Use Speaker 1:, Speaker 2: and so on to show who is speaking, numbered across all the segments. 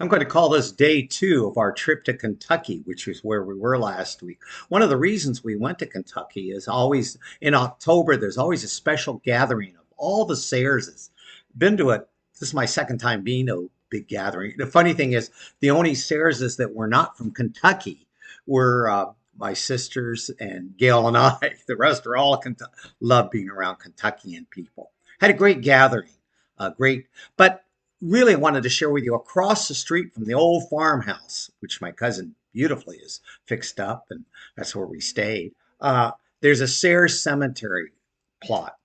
Speaker 1: I'm going to call this day two of our trip to Kentucky, which is where we were last week. One of the reasons we went to Kentucky is always in October, there's always a special gathering of all the Sayerses. Been to it. This is my second time being to a big gathering. The funny thing is, the only Sayerses that were not from Kentucky were my sisters and Gail and I. The rest are all love being around Kentuckian people. Had a great gathering. Great, but really wanted to share with you across the street from the old farmhouse, which my cousin beautifully has fixed up, and that's where we stayed. Uh, there's a Sayers Cemetery plot,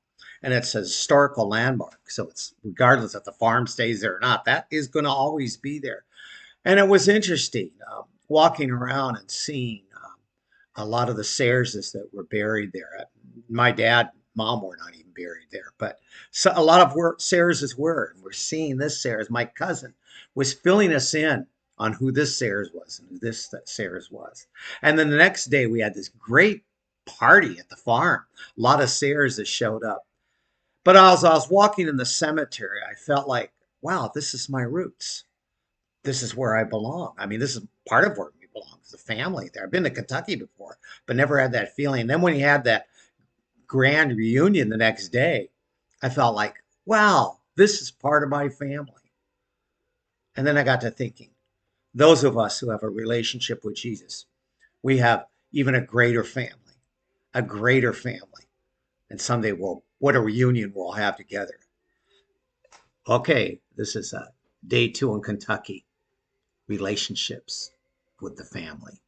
Speaker 1: and it's a historical landmark. So it's regardless if the farm stays there or not, that is going to always be there. And it was interesting walking around and seeing a lot of the Sayerses that were buried there. My dad, mom were not even buried there, but so a lot of where Sayerses were. And we're seeing this Sayers. My cousin was filling us in on who this Sayers was and who this Sayers was. And then the next day we had this great party at the farm. A lot of Sayers that showed up. But as I was walking in the cemetery, I felt like, wow, this is my roots. This is where I belong. I mean, this is part of where we belong as a family there. I've been to Kentucky before, but never had that feeling. And then when you had that grand reunion the next day, I felt like, wow, this is part of my family. And then I got to thinking, those of us who have a relationship with Jesus, we have even a greater family, a greater family. And someday what a reunion we'll have together. Okay, this is day two in Kentucky, relationships with the family.